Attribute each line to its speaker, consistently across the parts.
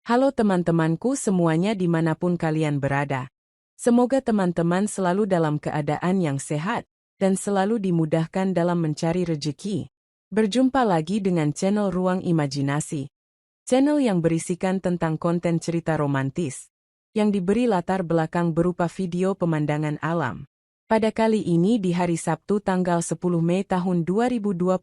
Speaker 1: Halo teman-temanku semuanya dimanapun kalian berada. Semoga teman-teman selalu dalam keadaan yang sehat dan selalu dimudahkan dalam mencari rezeki. Berjumpa lagi dengan channel Ruang Imajinasi. Channel yang berisikan tentang konten cerita romantis, yang diberi latar belakang berupa video pemandangan alam. Pada kali ini di hari Sabtu tanggal 10 Mei tahun 2025.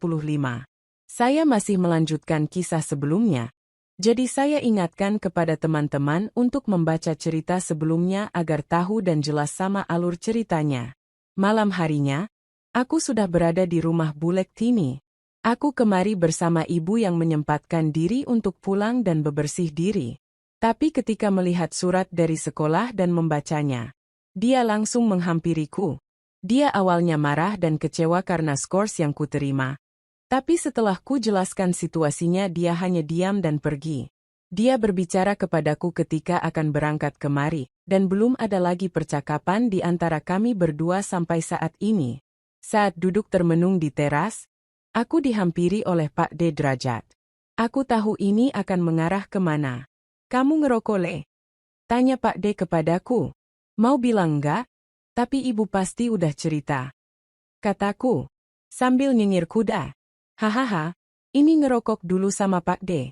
Speaker 1: Saya masih melanjutkan kisah sebelumnya. Jadi saya ingatkan kepada teman-teman untuk membaca cerita sebelumnya agar tahu dan jelas sama alur ceritanya. Malam harinya, aku sudah berada di rumah Bulek Tini. Aku kemari bersama ibu yang menyempatkan diri untuk pulang dan bebersih diri. Tapi ketika melihat surat dari sekolah dan membacanya, dia langsung menghampiriku. Dia awalnya marah dan kecewa karena skors yang kuterima. Tapi setelah ku jelaskan situasinya dia hanya diam dan pergi. Dia berbicara kepadaku ketika akan berangkat kemari, dan belum ada lagi percakapan di antara kami berdua sampai saat ini. Saat duduk termenung di teras, aku dihampiri oleh Pak D. Derajat. Aku tahu ini akan mengarah kemana. Kamu ngerokok le? Tanya Pak D kepadaku. Mau bilang enggak? Tapi ibu pasti udah cerita. Kataku, sambil nyengir kuda. Hahaha, ini ngerokok dulu sama Pak D.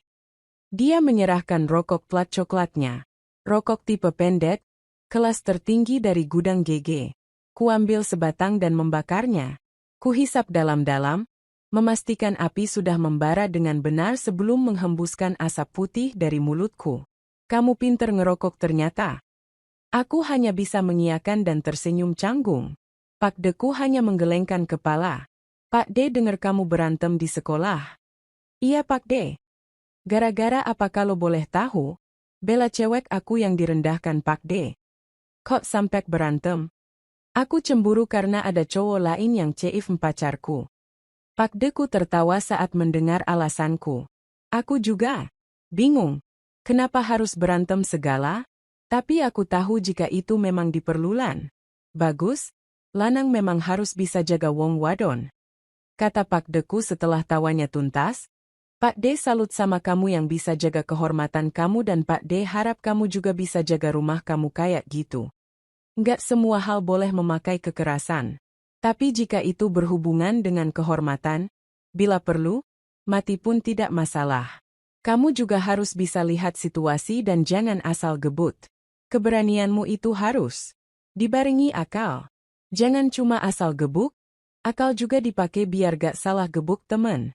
Speaker 1: Dia menyerahkan rokok plat coklatnya. Rokok tipe pendek, kelas tertinggi dari gudang GG. Kuambil sebatang dan membakarnya. Kuhisap dalam-dalam, memastikan api sudah membara dengan benar sebelum menghembuskan asap putih dari mulutku. Kamu pinter ngerokok ternyata. Aku hanya bisa mengiyakan dan tersenyum canggung. Pak Deku hanya menggelengkan kepala. Pak D dengar kamu berantem di sekolah. Iya Pak D. Gara-gara apa kalau boleh tahu? Bela cewek aku yang direndahkan Pak D. Kok sampai berantem? Aku cemburu karena ada cowok lain yang ceif pacarku. Pak Deku tertawa saat mendengar alasanku. Aku juga. Bingung. Kenapa harus berantem segala? Tapi aku tahu jika itu memang diperlukan. Bagus. Lanang memang harus bisa jaga wong wadon. Kata Pak Deku setelah tawanya tuntas. Pak D salut sama kamu yang bisa jaga kehormatan kamu dan Pak D harap kamu juga bisa jaga rumah kamu kayak gitu. Nggak semua hal boleh memakai kekerasan. Tapi jika itu berhubungan dengan kehormatan, bila perlu, mati pun tidak masalah. Kamu juga harus bisa lihat situasi dan jangan asal gebut. Keberanianmu itu harus dibarengi akal. Jangan cuma asal gebuk. Akal juga dipakai biar gak salah gebuk temen.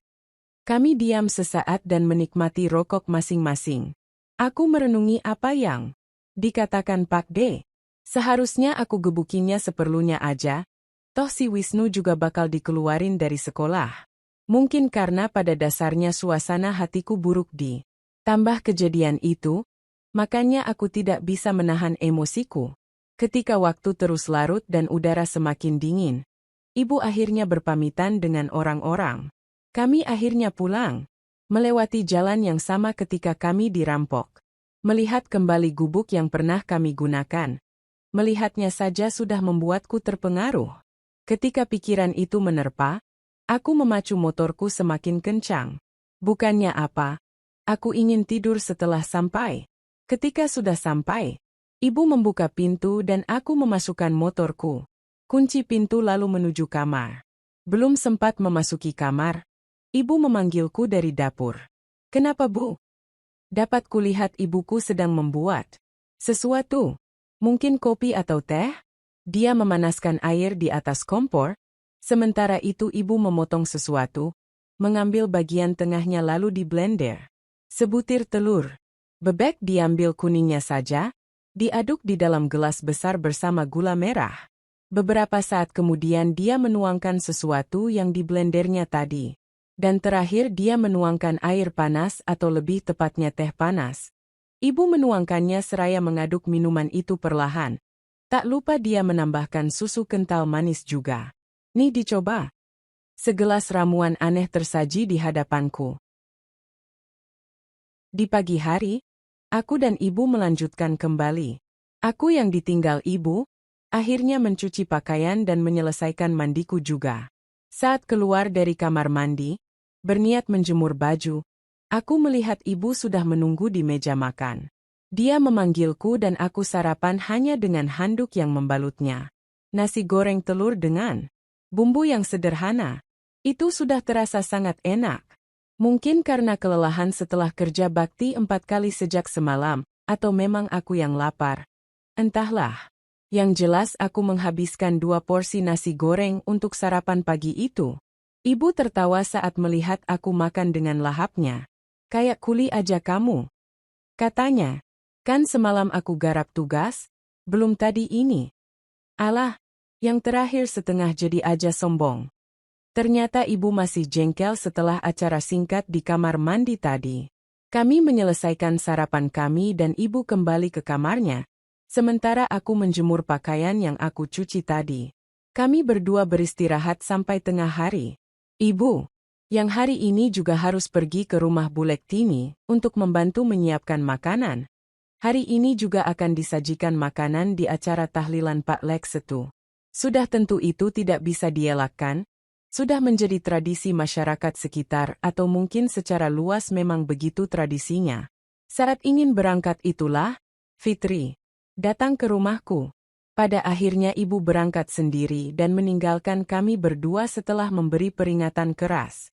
Speaker 1: Kami diam sesaat dan menikmati rokok masing-masing. Aku merenungi apa yang dikatakan Pak D. Seharusnya aku gebukinya seperlunya aja. Toh si Wisnu juga bakal dikeluarin dari sekolah. Mungkin karena pada dasarnya suasana hatiku buruk tambah kejadian itu, makanya aku tidak bisa menahan emosiku. Ketika waktu terus larut dan udara semakin dingin, ibu akhirnya berpamitan dengan orang-orang. Kami akhirnya pulang, melewati jalan yang sama ketika kami dirampok. Melihat kembali gubuk yang pernah kami gunakan. Melihatnya saja sudah membuatku terpengaruh. Ketika pikiran itu menerpa, aku memacu motorku semakin kencang. Bukannya apa, aku ingin tidur setelah sampai. Ketika sudah sampai, ibu membuka pintu dan aku memasukkan motorku. Kunci pintu lalu menuju kamar. Belum sempat memasuki kamar, ibu memanggilku dari dapur. Kenapa Bu? Dapat kulihat ibuku sedang membuat sesuatu. Mungkin kopi atau teh? Dia memanaskan air di atas kompor. Sementara itu ibu memotong sesuatu, mengambil bagian tengahnya lalu di blender. Sebutir telur. Bebek diambil kuningnya saja, diaduk di dalam gelas besar bersama gula merah. Beberapa saat kemudian dia menuangkan sesuatu yang di blendernya tadi. Dan terakhir dia menuangkan air panas atau lebih tepatnya teh panas. Ibu menuangkannya seraya mengaduk minuman itu perlahan. Tak lupa dia menambahkan susu kental manis juga. Nih dicoba. Segelas ramuan aneh tersaji di hadapanku. Di pagi hari, aku dan ibu melanjutkan kembali. Aku yang ditinggal ibu, akhirnya mencuci pakaian dan menyelesaikan mandiku juga. Saat keluar dari kamar mandi, berniat menjemur baju, Aku melihat ibu sudah menunggu di meja makan. Dia memanggilku dan aku sarapan hanya dengan handuk yang membalutnya. Nasi goreng telur dengan bumbu yang sederhana. Itu sudah terasa sangat enak. Mungkin karena kelelahan setelah kerja bakti 4 kali sejak semalam, atau memang aku yang lapar. Entahlah. Yang jelas aku menghabiskan 2 porsi nasi goreng untuk sarapan pagi itu. Ibu tertawa saat melihat aku makan dengan lahapnya. Kayak kuli aja kamu. Katanya. Kan semalam aku garap tugas? Belum tadi ini. Alah, yang terakhir setengah jadi aja sombong. Ternyata ibu masih jengkel setelah acara singkat di kamar mandi tadi. Kami menyelesaikan sarapan kami dan ibu kembali ke kamarnya. Sementara aku menjemur pakaian yang aku cuci tadi. Kami berdua beristirahat sampai tengah hari. Ibu, yang hari ini juga harus pergi ke rumah Bulek Tini untuk membantu menyiapkan makanan. Hari ini juga akan disajikan makanan di acara tahlilan Pak Lek Setu. Sudah tentu itu tidak bisa dielakkan. Sudah menjadi tradisi masyarakat sekitar atau mungkin secara luas memang begitu tradisinya. Saat ingin berangkat itulah, Fitri datang ke rumahku. Pada akhirnya ibu berangkat sendiri dan meninggalkan kami berdua setelah memberi peringatan keras.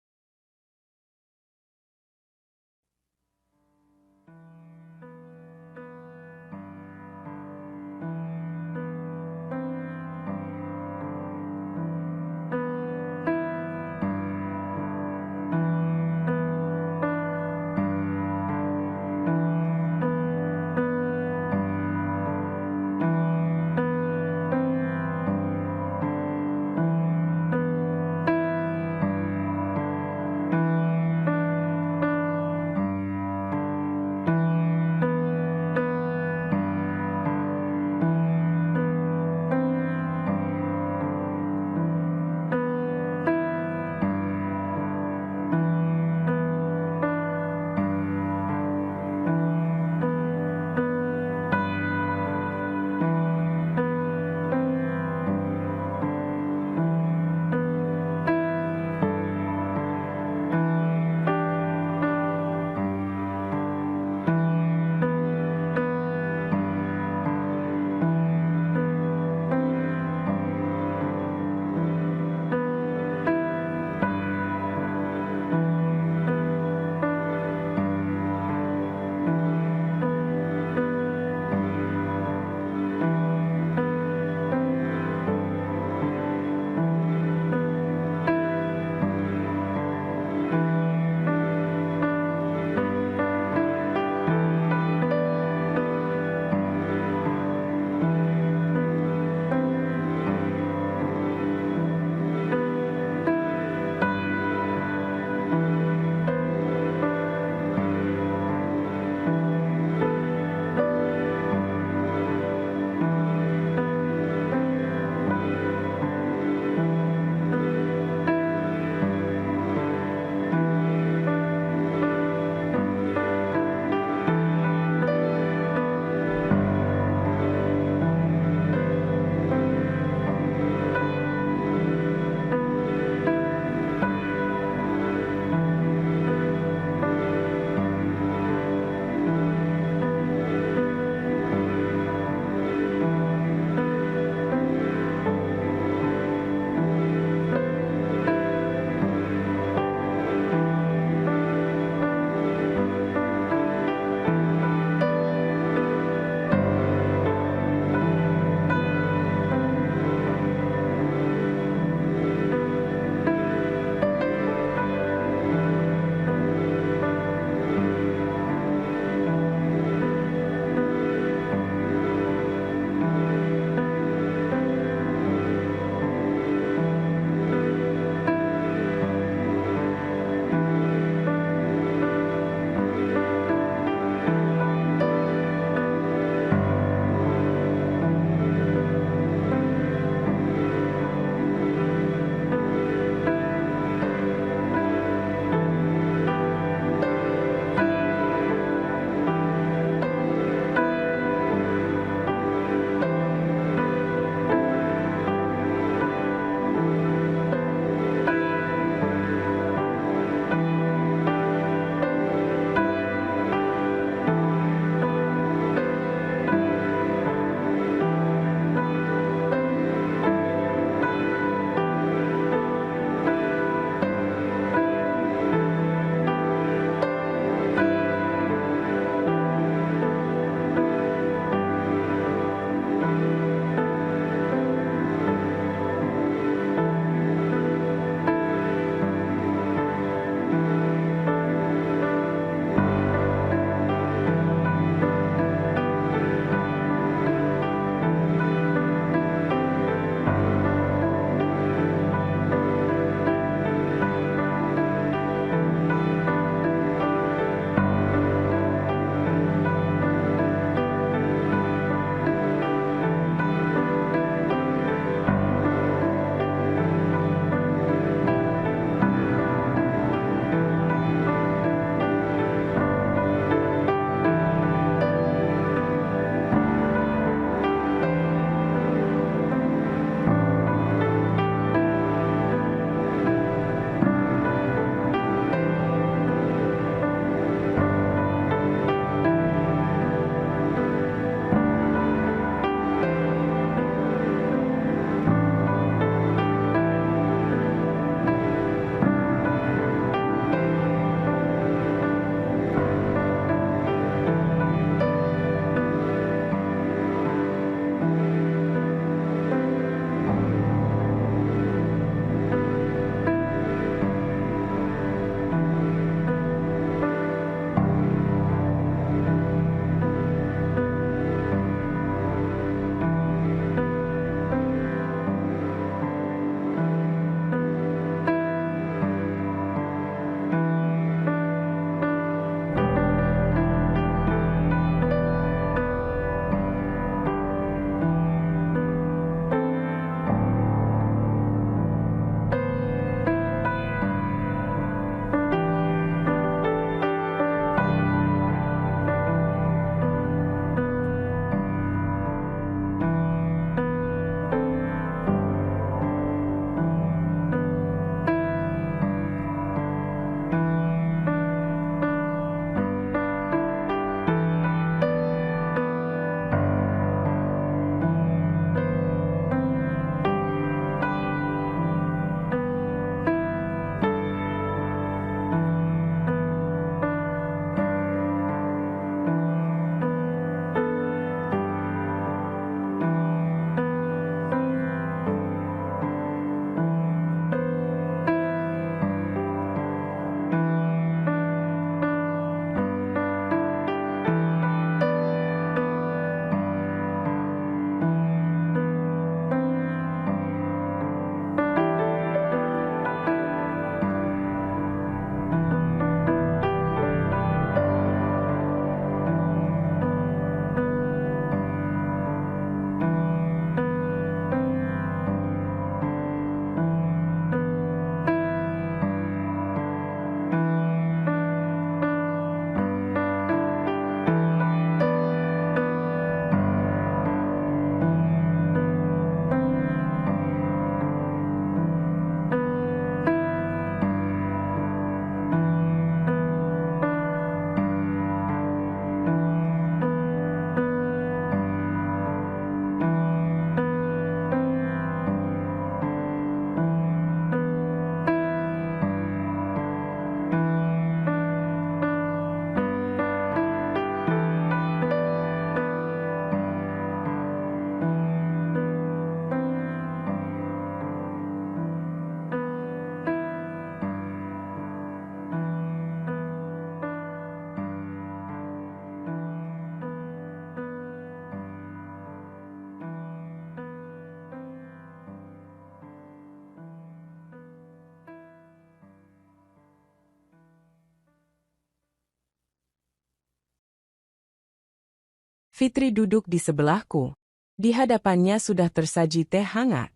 Speaker 1: Fitri duduk di sebelahku. Di hadapannya sudah tersaji teh hangat.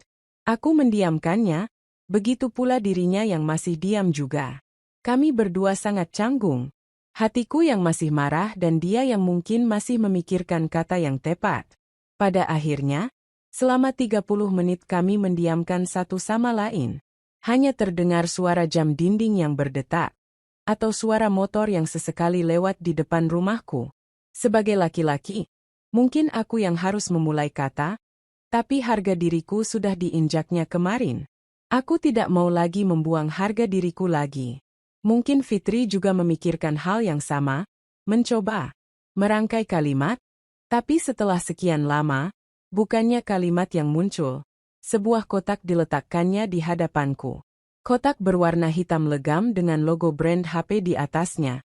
Speaker 1: Aku mendiamkannya, begitu pula dirinya yang masih diam juga. Kami berdua sangat canggung. Hatiku yang masih marah dan dia yang mungkin masih memikirkan kata yang tepat. Pada akhirnya, selama 30 menit kami mendiamkan satu sama lain. Hanya terdengar suara jam dinding yang berdetak, atau suara motor yang sesekali lewat di depan rumahku. Sebagai laki-laki, mungkin aku yang harus memulai kata, tapi harga diriku sudah diinjaknya kemarin. Aku tidak mau lagi membuang harga diriku lagi. Mungkin Fitri juga memikirkan hal yang sama, mencoba merangkai kalimat, tapi setelah sekian lama, bukannya kalimat yang muncul. Sebuah kotak diletakkannya di hadapanku. Kotak berwarna hitam legam dengan logo brand HP di atasnya.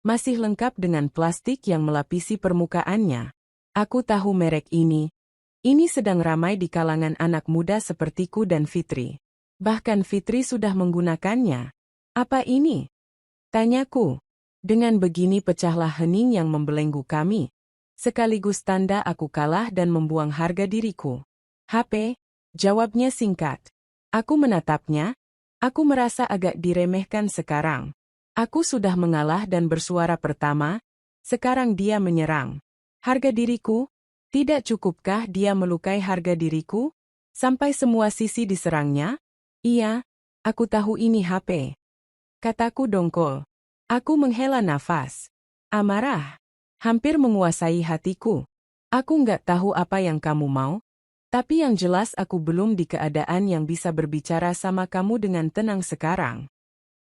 Speaker 1: Masih lengkap dengan plastik yang melapisi permukaannya. Aku tahu merek ini. Ini sedang ramai di kalangan anak muda sepertiku dan Fitri. Bahkan Fitri sudah menggunakannya. Apa ini? Tanyaku. Dengan begini pecahlah hening yang membelenggu kami. Sekaligus tanda aku kalah dan membuang harga diriku. HP? Jawabnya singkat. Aku menatapnya. Aku merasa agak diremehkan sekarang. Aku sudah mengalah dan bersuara pertama. Sekarang dia menyerang. Harga diriku? Tidak cukupkah dia melukai harga diriku? Sampai semua sisi diserangnya? Iya, aku tahu ini HP. Kataku dongkol. Aku menghela nafas. Amarah. Hampir menguasai hatiku. Aku nggak tahu apa yang kamu mau. Tapi yang jelas aku belum di keadaan yang bisa berbicara sama kamu dengan tenang sekarang.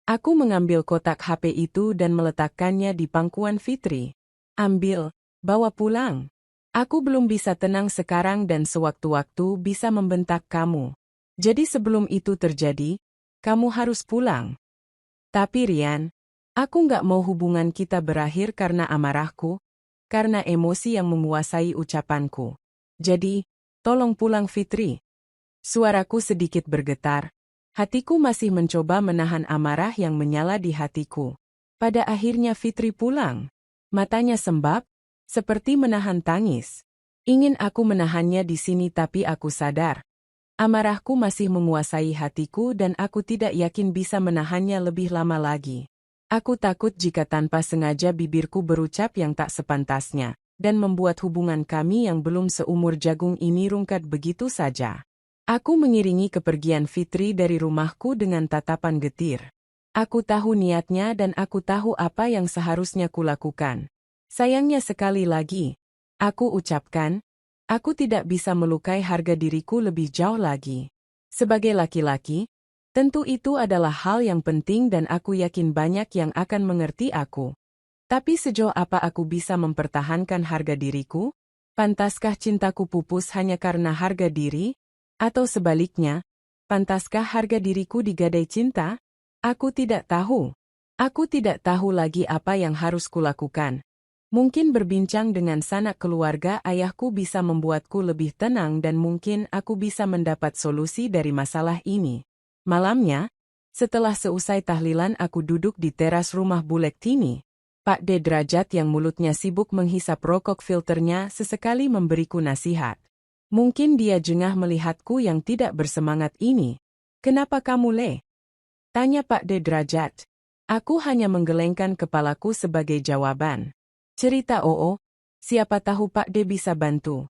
Speaker 1: Aku mengambil kotak HP itu dan meletakkannya di pangkuan Fitri. Ambil, bawa pulang. Aku belum bisa tenang sekarang dan sewaktu-waktu bisa membentak kamu. Jadi sebelum itu terjadi, kamu harus pulang. Tapi Rian, aku nggak mau hubungan kita berakhir karena amarahku, karena emosi yang menguasai ucapanku. Jadi, tolong pulang Fitri. Suaraku sedikit bergetar. Hatiku masih mencoba menahan amarah yang menyala di hatiku. Pada akhirnya Fitri pulang. Matanya sembab, seperti menahan tangis. Ingin aku menahannya di sini tapi aku sadar. Amarahku masih menguasai hatiku dan aku tidak yakin bisa menahannya lebih lama lagi. Aku takut jika tanpa sengaja bibirku berucap yang tak sepantasnya, dan membuat hubungan kami yang belum seumur jagung ini rungkat begitu saja. Aku mengiringi kepergian Fitri dari rumahku dengan tatapan getir. Aku tahu niatnya dan aku tahu apa yang seharusnya kulakukan. Sayangnya sekali lagi, aku ucapkan, aku tidak bisa melukai harga diriku lebih jauh lagi. Sebagai laki-laki, tentu itu adalah hal yang penting dan aku yakin banyak yang akan mengerti aku. Tapi sejauh apa aku bisa mempertahankan harga diriku? Pantaskah cintaku pupus hanya karena harga diri? Atau sebaliknya, pantaskah harga diriku digadai cinta? Aku tidak tahu. Aku tidak tahu lagi apa yang harus kulakukan. Mungkin berbincang dengan sanak keluarga ayahku bisa membuatku lebih tenang dan mungkin aku bisa mendapat solusi dari masalah ini. Malamnya, setelah seusai tahlilan aku duduk di teras rumah Bulek Tini. Pak D. Derajat yang mulutnya sibuk menghisap rokok filternya sesekali memberiku nasihat. Mungkin dia jengah melihatku yang tidak bersemangat ini. Kenapa kamu le? Tanya Pak D. Derajat. Aku hanya menggelengkan kepalaku sebagai jawaban. Cerita siapa tahu Pak D bisa bantu.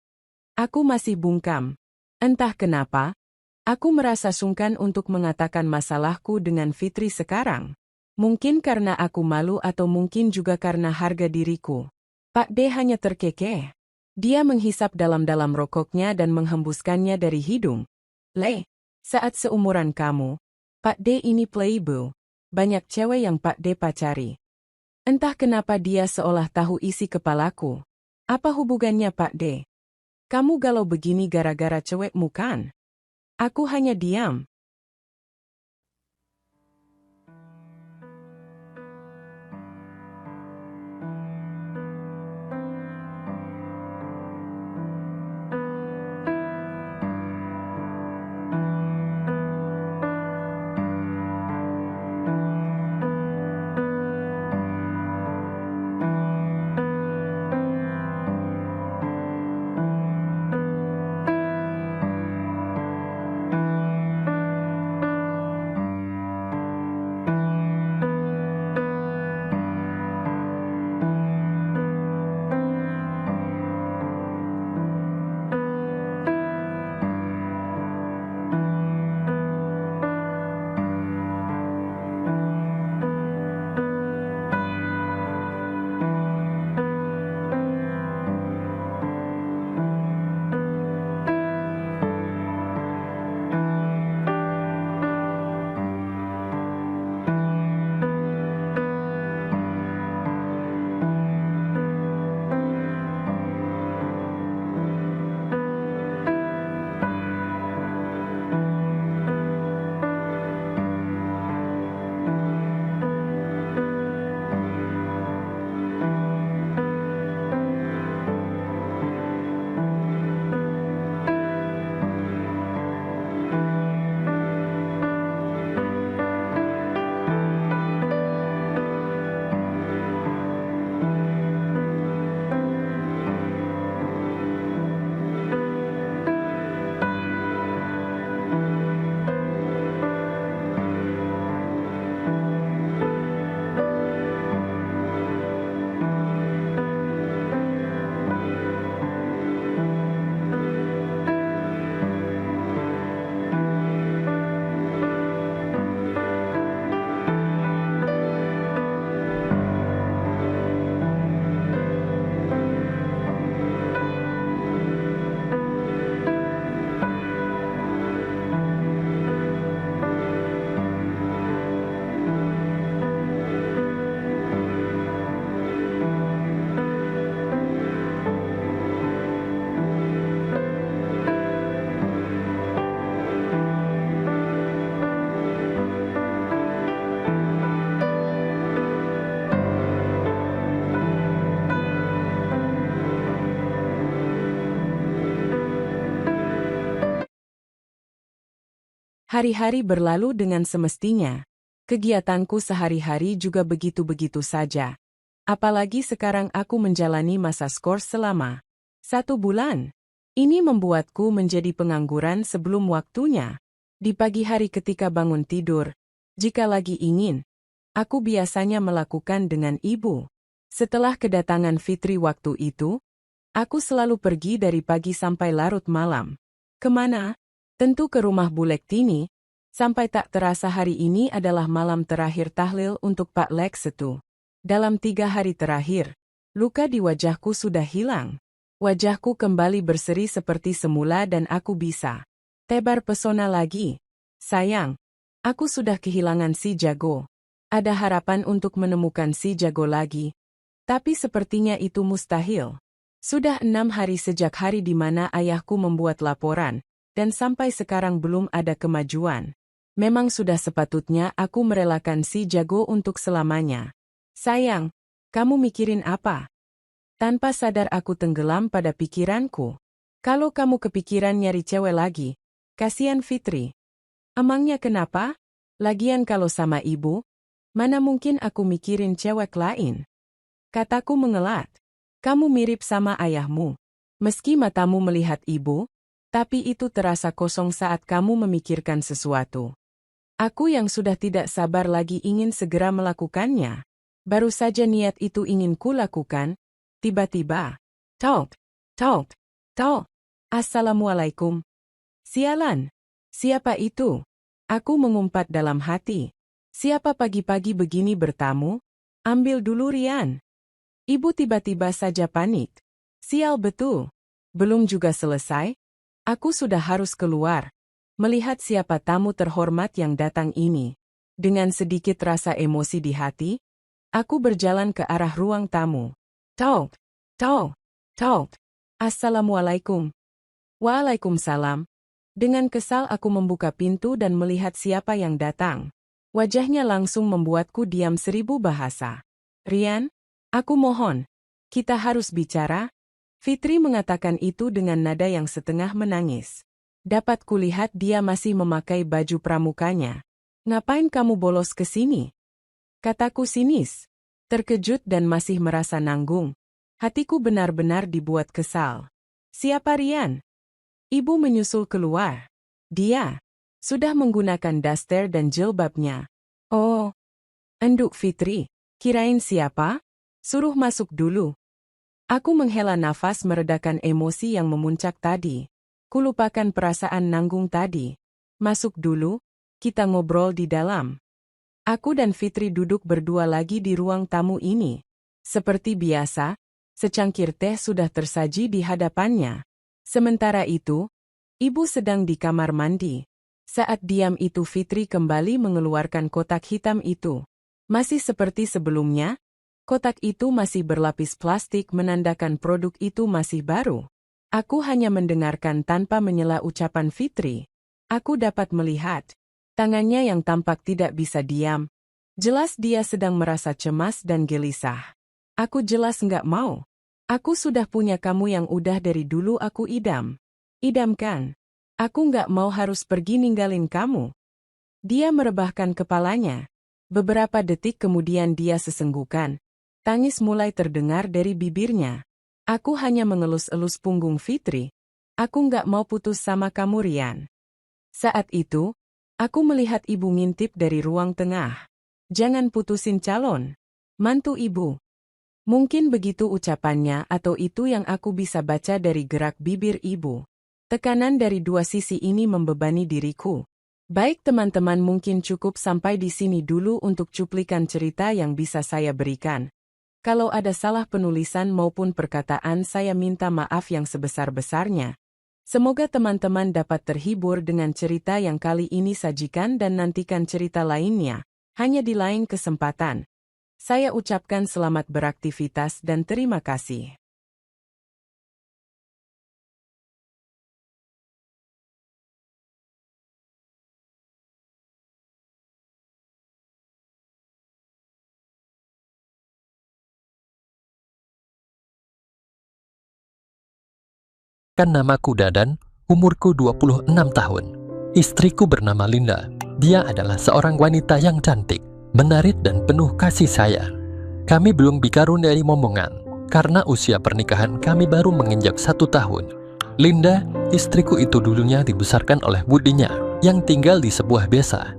Speaker 1: Aku masih bungkam. Entah kenapa, aku merasa sungkan untuk mengatakan masalahku dengan Fitri sekarang. Mungkin karena aku malu atau mungkin juga karena harga diriku. Pak D hanya terkekeh. Dia menghisap dalam-dalam rokoknya dan menghembuskannya dari hidung. Le, saat seumuran kamu, Pak D ini playboy. Banyak cewek yang Pak D pacari. Entah kenapa dia seolah tahu isi kepalaku. Apa hubungannya Pak D? Kamu galau begini gara-gara cewekmu kan? Aku hanya diam. Hari-hari berlalu dengan semestinya. Kegiatanku sehari-hari juga begitu-begitu saja. Apalagi sekarang aku menjalani masa skors selama 1 bulan. Ini membuatku menjadi pengangguran sebelum waktunya. Di pagi hari ketika bangun tidur, jika lagi ingin, aku biasanya melakukan dengan ibu. Setelah kedatangan Fitri waktu itu, aku selalu pergi dari pagi sampai larut malam. Kemana? Tentu ke rumah Bulek Tini. Sampai tak terasa hari ini adalah malam terakhir tahlil untuk Pak Lek Setu. Dalam 3 hari terakhir, luka di wajahku sudah hilang. Wajahku kembali berseri seperti semula dan aku bisa tebar pesona lagi. Sayang, aku sudah kehilangan si jago. Ada harapan untuk menemukan si jago lagi. Tapi sepertinya itu mustahil. Sudah 6 hari sejak hari di mana ayahku membuat laporan, dan sampai sekarang belum ada kemajuan. Memang sudah sepatutnya aku merelakan si jago untuk selamanya. Sayang, kamu mikirin apa? Tanpa sadar aku tenggelam pada pikiranku. Kalau kamu kepikiran nyari cewek lagi, kasihan Fitri. Emangnya kenapa? Lagian kalau sama ibu, mana mungkin aku mikirin cewek lain? Kataku mengelat. Kamu mirip sama ayahmu. Meski matamu melihat ibu, tapi itu terasa kosong saat kamu memikirkan sesuatu. Aku yang sudah tidak sabar lagi ingin segera melakukannya. Baru saja niat itu ingin kulakukan, tiba-tiba, tok, tok, tok. Assalamualaikum. Sialan. Siapa itu? Aku mengumpat dalam hati. Siapa pagi-pagi begini bertamu? Ambil dulu Rian. Ibu tiba-tiba saja panik. Sial betul. Belum juga selesai, aku sudah harus keluar. Melihat siapa tamu terhormat yang datang ini. Dengan sedikit rasa emosi di hati, aku berjalan ke arah ruang tamu. Tok, tok, tok. Assalamualaikum. Waalaikumsalam. Dengan kesal aku membuka pintu dan melihat siapa yang datang. Wajahnya langsung membuatku diam 1000 bahasa. Rian, aku mohon, kita harus bicara. Fitri mengatakan itu dengan nada yang setengah menangis. Dapat kulihat dia masih memakai baju pramukanya. Ngapain kamu bolos ke sini? Kataku sinis. Terkejut dan masih merasa nanggung. Hatiku benar-benar dibuat kesal. Siapa Rian? Ibu menyusul keluar. Dia sudah menggunakan daster dan jilbabnya. Oh, enduk Fitri. Kirain siapa? Suruh masuk dulu. Aku menghela nafas meredakan emosi yang memuncak tadi. Kulupakan perasaan nanggung tadi. Masuk dulu, kita ngobrol di dalam. Aku dan Fitri duduk berdua lagi di ruang tamu ini. Seperti biasa, secangkir teh sudah tersaji di hadapannya. Sementara itu, ibu sedang di kamar mandi. Saat diam itu Fitri kembali mengeluarkan kotak hitam itu. Masih seperti sebelumnya, kotak itu masih berlapis plastik menandakan produk itu masih baru. Aku hanya mendengarkan tanpa menyela ucapan Fitri. Aku dapat melihat tangannya yang tampak tidak bisa diam. Jelas dia sedang merasa cemas dan gelisah. Aku jelas nggak mau. Aku sudah punya kamu yang udah dari dulu aku idam. Idamkan. Aku nggak mau harus pergi ninggalin kamu. Dia merebahkan kepalanya. Beberapa detik kemudian dia sesenggukan. Tangis mulai terdengar dari bibirnya. Aku hanya mengelus-elus punggung Fitri. Aku nggak mau putus sama kamu Rian. Saat itu, aku melihat ibu ngintip dari ruang tengah. Jangan putusin calon mantu ibu. Mungkin begitu ucapannya atau itu yang aku bisa baca dari gerak bibir ibu. Tekanan dari dua sisi ini membebani diriku. Baik teman-teman mungkin cukup sampai di sini dulu untuk cuplikan cerita yang bisa saya berikan. Kalau ada salah penulisan maupun perkataan saya minta maaf yang sebesar-besarnya. Semoga teman-teman dapat terhibur dengan cerita yang kali ini sajikan dan nantikan cerita lainnya, hanya di lain kesempatan. Saya ucapkan selamat beraktivitas dan terima kasih.
Speaker 2: Namaku Dadan, umurku 26 tahun. Istriku bernama Linda. Dia adalah seorang wanita yang cantik, menarik dan penuh kasih sayang. Kami belum bikarun dari momongan, karena usia pernikahan kami baru menginjak 1 tahun. Linda, istriku itu dulunya dibesarkan oleh budinya yang tinggal di sebuah desa.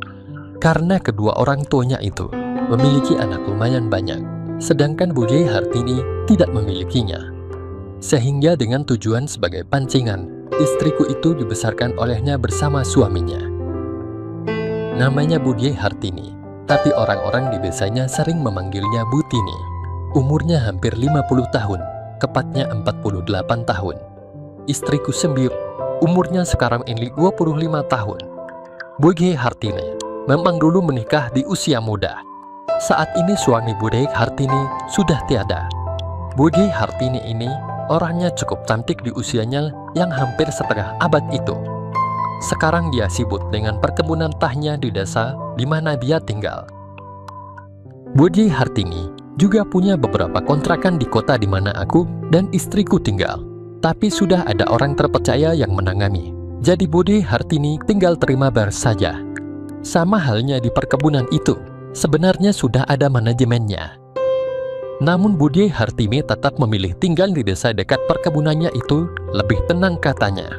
Speaker 2: Karena kedua orang tuanya itu memiliki anak lumayan banyak, sedangkan Budi Hartini tidak memilikinya. Sehingga dengan tujuan sebagai pancingan, istriku itu dibesarkan olehnya bersama suaminya. Namanya Budi Hartini, tapi orang-orang di desanya sering memanggilnya Butini. Umurnya hampir 50 tahun, tepatnya 48 tahun. Istriku sendiri, umurnya sekarang ini 25 tahun. Budi Hartini memang dulu menikah di usia muda. Saat ini suami Budi Hartini sudah tiada. Budi Hartini ini orangnya cukup cantik di usianya yang hampir setengah abad itu. Sekarang dia sibuk dengan perkebunan tehnya di desa di mana dia tinggal. Budi Hartini juga punya beberapa kontrakan di kota di mana aku dan istriku tinggal. Tapi sudah ada orang terpercaya yang menangani. Jadi Budi Hartini tinggal terima bayar saja. Sama halnya di perkebunan itu, sebenarnya sudah ada manajemennya. Namun Budi Hartini tetap memilih tinggal di desa dekat perkebunannya itu, lebih tenang katanya.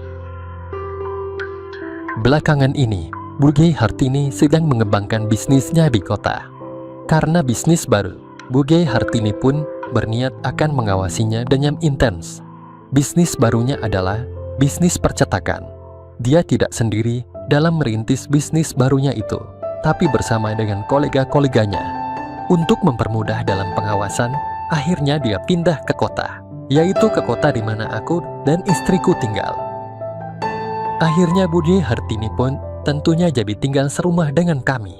Speaker 2: Belakangan ini, Budi Hartini sedang mengembangkan bisnisnya di kota. Karena bisnis baru, Budi Hartini pun berniat akan mengawasinya dengan intens. Bisnis barunya adalah bisnis percetakan. Dia tidak sendiri dalam merintis bisnis barunya itu, tapi bersama dengan kolega-koleganya. Untuk mempermudah dalam pengawasan, akhirnya dia pindah ke kota, yaitu ke kota di mana aku dan istriku tinggal. Akhirnya Budi Hartini pun tentunya jadi tinggal serumah dengan kami.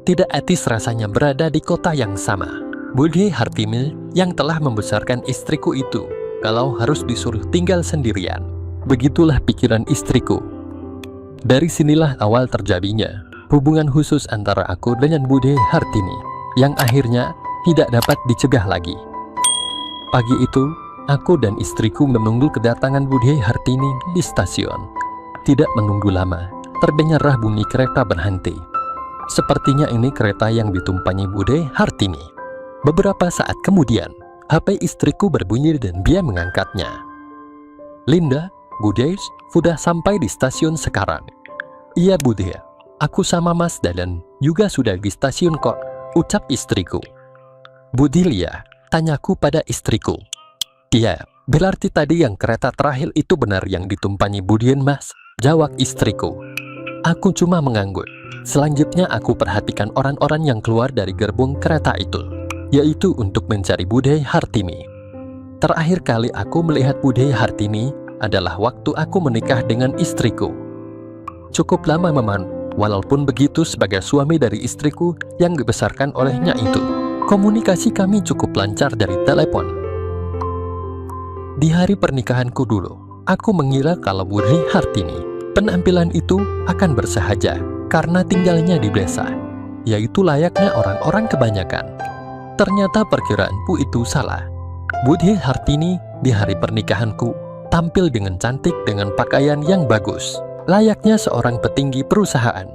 Speaker 2: Tidak etis rasanya berada di kota yang sama. Budi Hartini yang telah membesarkan istriku itu, kalau harus disuruh tinggal sendirian. Begitulah pikiran istriku. Dari sinilah awal terjadinya hubungan khusus antara aku dengan Budi Hartini, yang akhirnya tidak dapat dicegah lagi. Pagi itu, aku dan istriku menunggu kedatangan Budi Hartini di stasiun. Tidak menunggu lama, terdengarlah bunyi kereta berhenti. Sepertinya ini kereta yang ditumpangi Budi Hartini. Beberapa saat kemudian, HP istriku berbunyi dan dia mengangkatnya. Linda, Budi, sudah sampai di stasiun sekarang. Iya Budi, aku sama Mas Dadan juga sudah di stasiun kok, ucap istriku. Budi Lia, tanyaku pada istriku. Iya, berarti tadi yang kereta terakhir itu benar yang ditumpangi Budian Mas, jawab istriku. Aku cuma mengangguk. Selanjutnya aku perhatikan orang-orang yang keluar dari gerbong kereta itu, yaitu untuk mencari Budi Hartini. Terakhir kali aku melihat Budi Hartini adalah waktu aku menikah dengan istriku. Cukup lama memang, walaupun begitu sebagai suami dari istriku yang dibesarkan olehnya itu, komunikasi kami cukup lancar dari telepon. Di hari pernikahanku dulu, aku mengira kalau Budi Hartini penampilan itu akan bersahaja karena tinggalnya di desa, yaitu layaknya orang-orang kebanyakan. Ternyata perkiraanku itu salah. Budi Hartini di hari pernikahanku tampil dengan cantik dengan pakaian yang bagus, layaknya seorang petinggi perusahaan.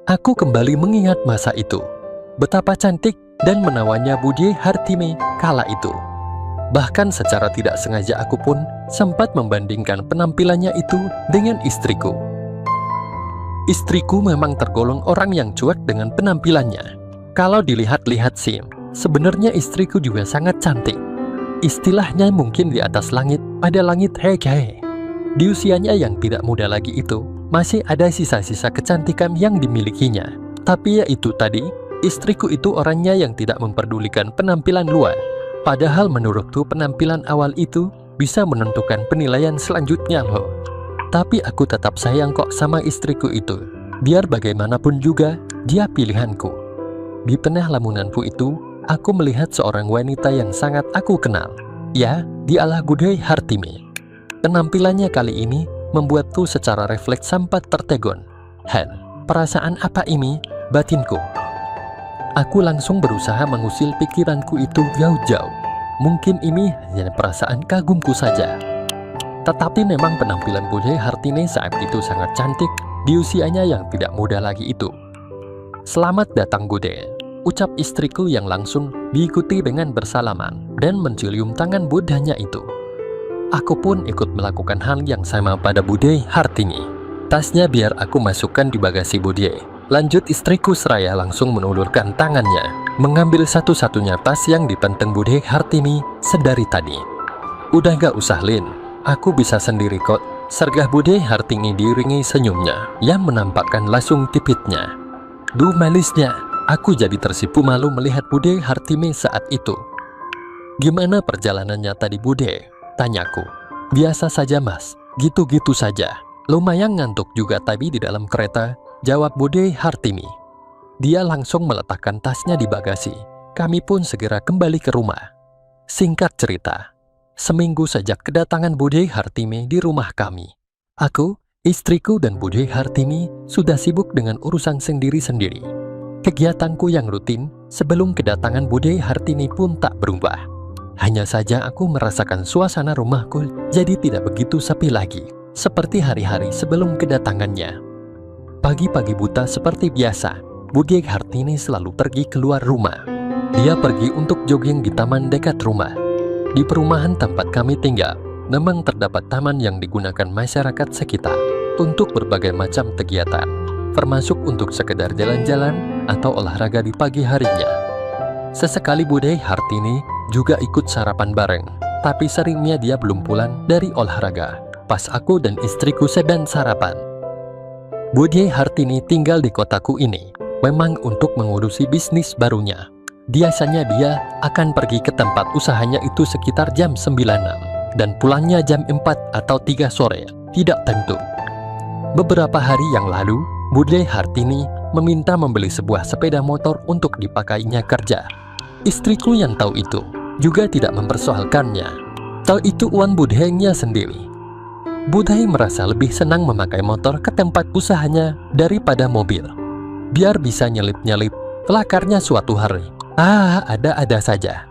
Speaker 2: Aku kembali mengingat masa itu, betapa cantik dan menawannya Budi Hartini kala itu. Bahkan secara tidak sengaja aku pun sempat membandingkan penampilannya itu dengan istriku. Istriku memang tergolong orang yang cuek dengan penampilannya. Kalau dilihat-lihat sih, sebenarnya istriku juga sangat cantik. Istilahnya mungkin di atas langit, ada langit hei. Di usianya yang tidak muda lagi itu, masih ada sisa-sisa kecantikan yang dimilikinya. Tapi ya itu tadi, istriku itu orangnya yang tidak memperdulikan penampilan luar. Padahal menurutku penampilan awal itu bisa menentukan penilaian selanjutnya loh. Tapi aku tetap sayang kok sama istriku itu. Biar bagaimanapun juga, dia pilihanku. Di tengah lamunanku itu, aku melihat seorang wanita yang sangat aku kenal. Ya, dialah Budi Hartini. Penampilannya kali ini membuatku secara refleks sempat tertegun. Perasaan apa ini, batinku? Aku langsung berusaha mengusir pikiranku itu jauh-jauh. Mungkin ini hanya perasaan kagumku saja. Tetapi memang penampilan Bude Hartini saat itu sangat cantik di usianya yang tidak muda lagi itu. "Selamat datang Bude," ucap istriku yang langsung diikuti dengan bersalaman dan mencium tangan Budanya itu. Aku pun ikut melakukan hal yang sama pada Bude Hartini. "Tasnya biar aku masukkan di bagasi Bude," lanjut istriku seraya langsung menulurkan tangannya, mengambil satu-satunya tas yang dipenteng Bude Hartini sedari tadi. "Udah gak usah Lin, aku bisa sendiri kok," sergah Bude Hartini diiringi senyumnya yang menampakkan lasung tipitnya. Duh manisnya, aku jadi tersipu malu melihat Bude Hartini saat itu. "Gimana perjalanannya tadi Bude?" tanyaku. "Biasa saja mas, gitu-gitu saja. Lumayan ngantuk juga tadi di dalam kereta," jawab Bude Hartini. Dia langsung meletakkan tasnya di bagasi. Kami pun segera kembali ke rumah. Singkat cerita, seminggu sejak kedatangan Bude Hartini di rumah kami, aku, istriku dan Bude Hartini sudah sibuk dengan urusan sendiri-sendiri. Kegiatanku yang rutin sebelum kedatangan Bude Hartini pun tak berubah. Hanya saja aku merasakan suasana rumahku jadi tidak begitu sepi lagi, seperti hari-hari sebelum kedatangannya. Pagi-pagi buta seperti biasa, Bude Hartini selalu pergi keluar rumah. Dia pergi untuk jogging di taman dekat rumah. Di perumahan tempat kami tinggal, memang terdapat taman yang digunakan masyarakat sekitar untuk berbagai macam kegiatan, termasuk untuk sekedar jalan-jalan atau olahraga di pagi harinya. Sesekali Bude Hartini juga ikut sarapan bareng, tapi seringnya dia belum pulang dari olahraga pas aku dan istriku sedang sarapan. Bude Hartini tinggal di kotaku ini memang untuk mengurusi bisnis barunya. Biasanya dia akan pergi ke tempat usahanya itu sekitar jam 9-an dan pulangnya jam 4 atau 3 sore, tidak tentu. Beberapa hari yang lalu, Bude Hartini meminta membeli sebuah sepeda motor untuk dipakainya kerja. Istriku yang tahu itu juga tidak mempersoalkannya. Tahu itu uang Budenya sendiri. Bude merasa lebih senang memakai motor ke tempat usahanya daripada mobil. Biar bisa nyelip-nyelip kelakarnya suatu hari. Ada-ada saja.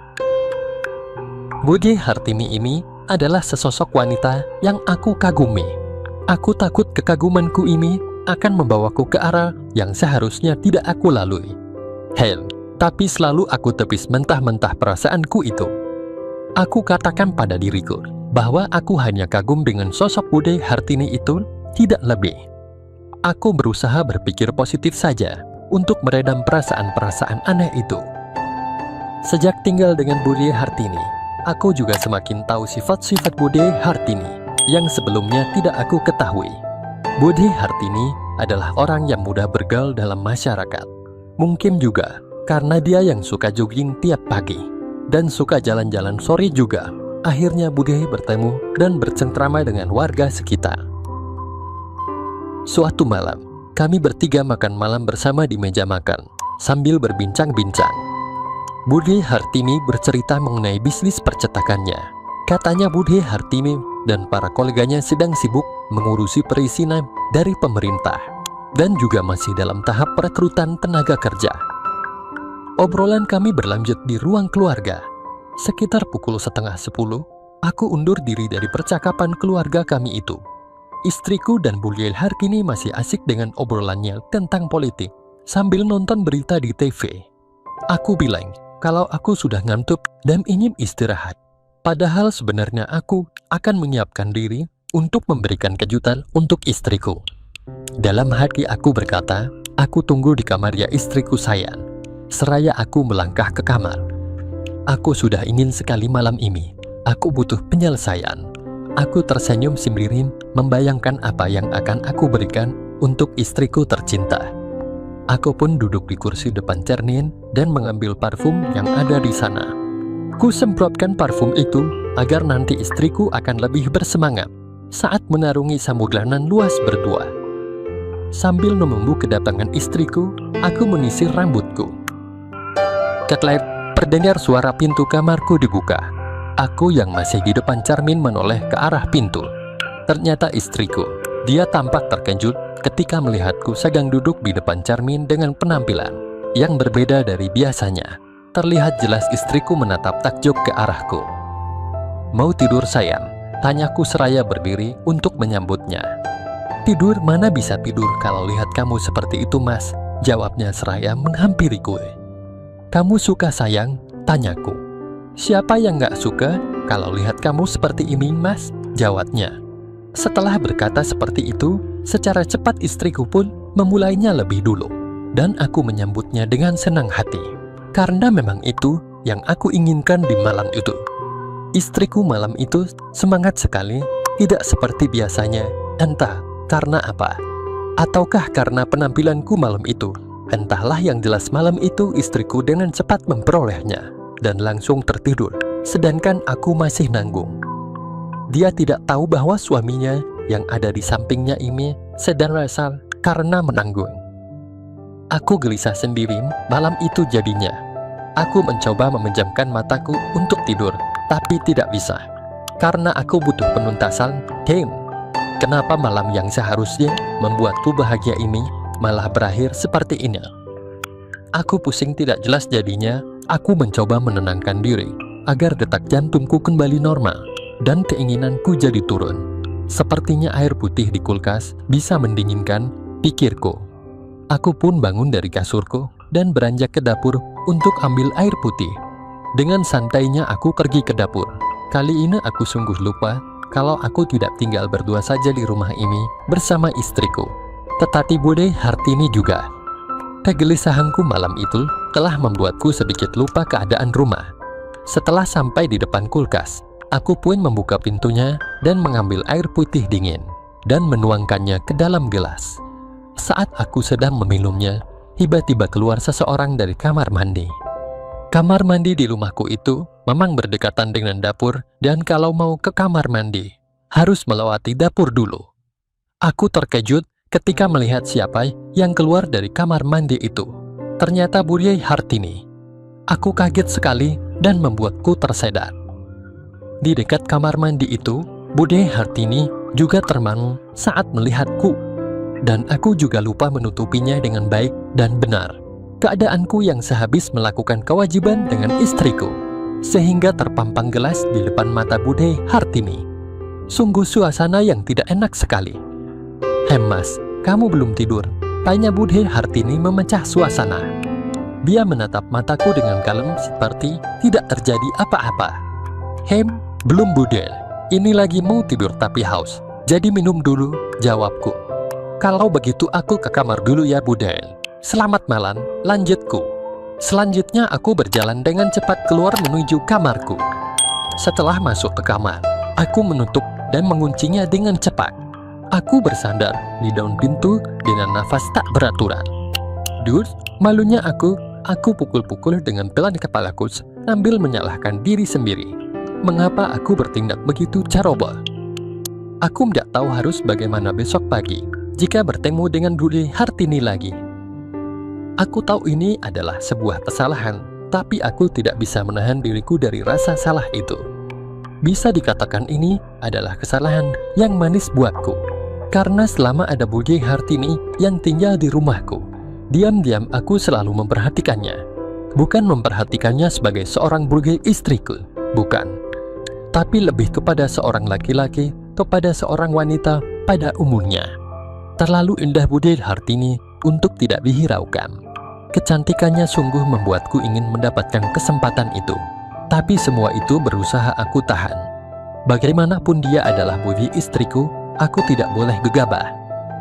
Speaker 2: Bude Hartini ini adalah sesosok wanita yang aku kagumi. Aku takut kekagumanku ini akan membawaku ke arah yang seharusnya tidak aku lalui. Tapi selalu aku tepis mentah-mentah perasaanku itu. Aku katakan pada diriku bahwa aku hanya kagum dengan sosok Bude Hartini itu, tidak lebih. Aku berusaha berpikir positif saja untuk meredam perasaan-perasaan aneh itu. Sejak tinggal dengan Bude Hartini, aku juga semakin tahu sifat-sifat Bude Hartini yang sebelumnya tidak aku ketahui. Bude Hartini adalah orang yang mudah bergaul dalam masyarakat. Mungkin juga karena dia yang suka jogging tiap pagi dan suka jalan-jalan sore juga. Akhirnya Bude bertemu dan bercengkrama dengan warga sekitar. Suatu malam, kami bertiga makan malam bersama di meja makan sambil berbincang-bincang. Bude Hartini bercerita mengenai bisnis percetakannya. Katanya Bude Hartini dan para koleganya sedang sibuk mengurusi perizinan dari pemerintah dan juga masih dalam tahap perekrutan tenaga kerja. Obrolan kami berlanjut di ruang keluarga. Sekitar pukul 9:30, aku undur diri dari percakapan keluarga kami itu. Istriku dan Bude Hartini masih asik dengan obrolannya tentang politik sambil nonton berita di TV. Aku bilang kalau aku sudah ngantuk dan ingin istirahat. Padahal sebenarnya aku akan menyiapkan diri untuk memberikan kejutan untuk istriku. Dalam hati aku berkata, aku tunggu di kamar ya istriku sayang. Seraya aku melangkah ke kamar. Aku sudah ingin sekali malam ini. Aku butuh penyelesaian. Aku tersenyum sendiri membayangkan apa yang akan aku berikan untuk istriku tercinta. Aku pun duduk di kursi depan cermin dan mengambil parfum yang ada di sana. Ku semprotkan parfum itu agar nanti istriku akan lebih bersemangat saat mengarungi samuderanan luas berdua. Sambil menunggu kedatangan istriku, aku menyisir rambutku. Ketlep, terdengar suara pintu kamarku dibuka. Aku yang masih di depan cermin menoleh ke arah pintu. Ternyata istriku. Dia tampak terkejut ketika melihatku sedang duduk di depan cermin dengan penampilan yang berbeda dari biasanya. Terlihat jelas istriku menatap takjub ke arahku. "Mau tidur sayang?" Tanyaku seraya berdiri untuk menyambutnya. Tidur mana bisa tidur kalau lihat kamu seperti itu, Mas, jawabnya seraya menghampiri gue. Kamu suka sayang? Tanyaku. Siapa yang gak suka kalau lihat kamu seperti ini, Mas? Jawabnya. Setelah berkata seperti itu, secara cepat istriku pun memulainya lebih dulu. Dan aku menyambutnya dengan senang hati. Karena memang itu yang aku inginkan di malam itu. Istriku malam itu semangat sekali, tidak seperti biasanya, entah karena apa. Ataukah karena penampilanku malam itu. Entahlah, yang jelas malam itu istriku dengan cepat memperolehnya dan langsung tertidur, sedangkan aku masih nanggung. Dia tidak tahu bahwa suaminya yang ada di sampingnya ini sedang resah karena menanggung. Aku gelisah sendiri malam itu jadinya. Aku mencoba memejamkan mataku untuk tidur, tapi tidak bisa. Karena aku butuh penuntasan. Kenapa malam yang seharusnya membuatku bahagia ini malah berakhir seperti ini? Aku pusing tidak jelas jadinya. Aku mencoba menenangkan diri agar detak jantungku kembali normal dan keinginanku jadi turun. Sepertinya air putih di kulkas bisa mendinginkan pikirku. Aku pun bangun dari kasurku dan beranjak ke dapur untuk ambil air putih. Dengan santainya aku pergi ke dapur. Kali ini aku sungguh lupa kalau aku tidak tinggal berdua saja di rumah ini bersama istriku, tetapi Bude Hartini juga. Kegelisahanku malam itu telah membuatku sedikit lupa keadaan rumah. Setelah sampai di depan kulkas, aku pun membuka pintunya dan mengambil air putih dingin dan menuangkannya ke dalam gelas. Saat aku sedang meminumnya, tiba-tiba keluar seseorang dari kamar mandi. Kamar mandi di rumahku itu memang berdekatan dengan dapur, dan kalau mau ke kamar mandi, harus melewati dapur dulu. Aku terkejut ketika melihat siapa yang keluar dari kamar mandi itu. Ternyata Bude Hartini. Aku kaget sekali dan membuatku tersedar. Di dekat kamar mandi itu, Bude Hartini juga termangu saat melihatku. Dan aku juga lupa menutupinya dengan baik dan benar. Keadaanku yang sehabis melakukan kewajiban dengan istriku, sehingga terpampang gelas di depan mata Bude Hartini. Sungguh suasana yang tidak enak sekali. Mas, kamu belum tidur? Tanya Bude Hartini memecah suasana. Dia menatap mataku dengan kalem seperti tidak terjadi apa-apa. Belum Bude. Ini lagi mau tidur tapi haus. Jadi minum dulu, jawabku. Kalau begitu aku ke kamar dulu ya Bude. Selamat malam, lanjutku. Selanjutnya aku berjalan dengan cepat keluar menuju kamarku. Setelah masuk ke kamar, aku menutup dan menguncinya dengan cepat. Aku bersandar di daun pintu dengan nafas tak beraturan. Malunya aku pukul-pukul dengan pelan kepalaku sambil menyalahkan diri sendiri. Mengapa aku bertindak begitu ceroboh? Aku tidak tahu harus bagaimana besok pagi jika bertemu dengan Bude Hartini lagi. Aku tahu ini adalah sebuah kesalahan, tapi aku tidak bisa menahan diriku dari rasa salah itu. Bisa dikatakan ini adalah kesalahan yang manis buatku. Karena selama ada Bude Hartini yang tinggal di rumahku, diam-diam aku selalu memperhatikannya. Bukan memperhatikannya sebagai seorang Bude istriku, bukan. Tapi lebih kepada seorang laki-laki, kepada seorang wanita pada umumnya. Terlalu indah Bude Hartini untuk tidak dihiraukan. Kecantikannya sungguh membuatku ingin mendapatkan kesempatan itu. Tapi semua itu berusaha aku tahan. Bagaimanapun dia adalah Bude istriku, aku tidak boleh gegabah.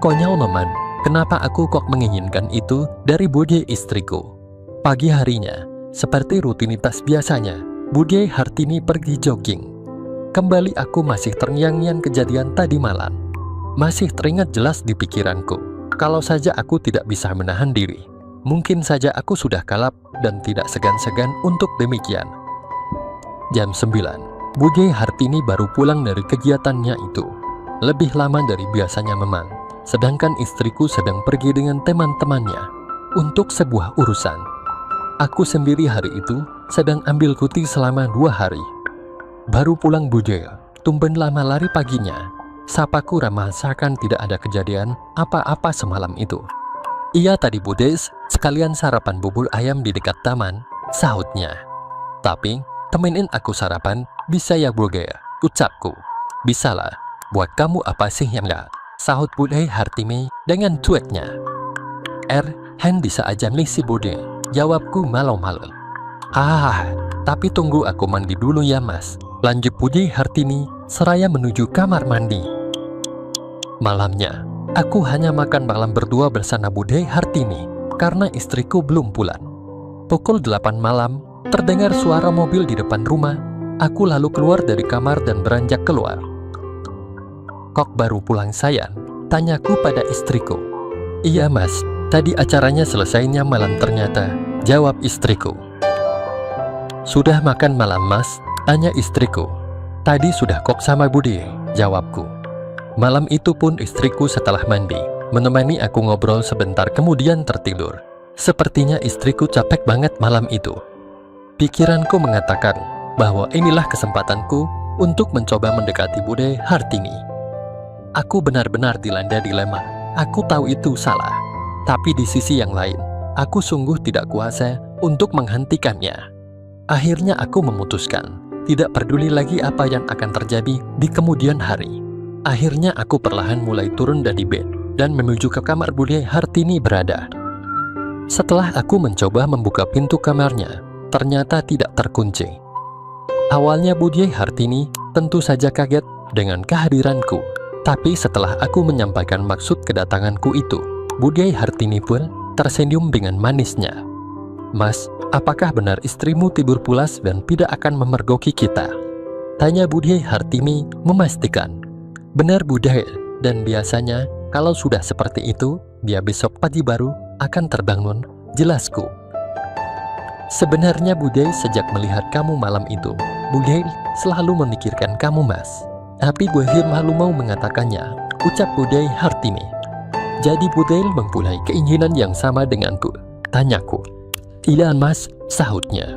Speaker 2: Konyol memang, kenapa aku kok menginginkan itu dari Bude istriku. Pagi harinya, seperti rutinitas biasanya, Bude Hartini pergi jogging. Kembali aku masih terngiang-ngiang kejadian tadi malam. Masih teringat jelas di pikiranku. Kalau saja aku tidak bisa menahan diri, mungkin saja aku sudah kalap dan tidak segan-segan untuk demikian. Jam 9, Bude Hartini baru pulang dari kegiatannya itu. Lebih lama dari biasanya memang, sedangkan istriku sedang pergi dengan teman-temannya untuk sebuah urusan. Aku sendiri hari itu sedang ambil cuti selama 2 hari. Baru pulang Bude, tumben lama lari paginya. Sapaku ramah seakan tidak ada kejadian apa-apa semalam itu. Iya tadi Bude, sekalian sarapan bubur ayam di dekat taman, sahutnya. Tapi, temenin aku sarapan, bisa ya Bude, ucapku. Bisalah, buat kamu apa sih yang enggak? Sahut Bude Hartini dengan cueknya. Hen bisa aja nih si Bude, jawabku malu-malu. Tapi tunggu aku mandi dulu ya mas, lanjut Bude Hartini seraya menuju kamar mandi. Malamnya, aku hanya makan malam berdua bersama Bude Hartini karena istriku belum pulang. Pukul 8 malam, terdengar suara mobil di depan rumah. Aku lalu keluar dari kamar dan beranjak keluar. Kok baru pulang sayang? Tanyaku pada istriku. Iya mas, tadi acaranya selesainya malam ternyata, jawab istriku. Sudah makan malam mas? Tanya istriku. Tadi sudah kok sama Bude, jawabku. Malam itu pun istriku setelah mandi, menemani aku ngobrol sebentar kemudian tertidur. Sepertinya istriku capek banget malam itu. Pikiranku mengatakan bahwa inilah kesempatanku untuk mencoba mendekati Bude Hartini. Aku benar-benar dilanda dilema. Aku tahu itu salah. Tapi di sisi yang lain, aku sungguh tidak kuasa untuk menghentikannya. Akhirnya aku memutuskan, tidak peduli lagi apa yang akan terjadi di kemudian hari. Akhirnya aku perlahan mulai turun dari bed dan menuju ke kamar Bude Hartini berada. Setelah aku mencoba membuka pintu kamarnya, ternyata tidak terkunci. Awalnya Bude Hartini tentu saja kaget dengan kehadiranku. Tapi setelah aku menyampaikan maksud kedatanganku itu, Bude Hartini pun tersenyum dengan manisnya. Mas, apakah benar istrimu tidur pulas dan tidak akan memergoki kita? Tanya Bude Hartini memastikan. Benar Bude, dan biasanya kalau sudah seperti itu, dia besok pagi baru akan terbangun, jelasku. Sebenarnya Bude sejak melihat kamu malam itu, Bude selalu memikirkan kamu mas. Tapi gue malu mau mengatakannya, ucap Bude Hartini. Jadi Bude mempunyai keinginan yang sama denganku, tanyaku. Iya mas, sahutnya.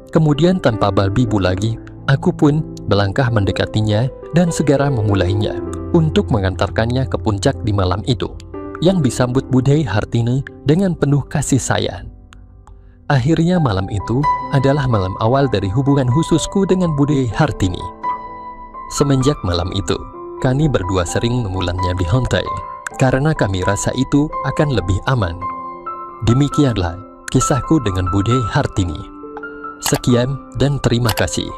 Speaker 2: Kemudian tanpa balbibu lagi, aku pun melangkah mendekatinya dan segera memulainya untuk mengantarkannya ke puncak di malam itu, yang disambut Bude Hartini dengan penuh kasih sayang. Akhirnya malam itu adalah malam awal dari hubungan khususku dengan Bude Hartini. Semenjak malam itu, kami berdua sering memulangnya di hotel, karena kami rasa itu akan lebih aman. Demikianlah kisahku dengan Bude Hartini. Sekian dan terima kasih.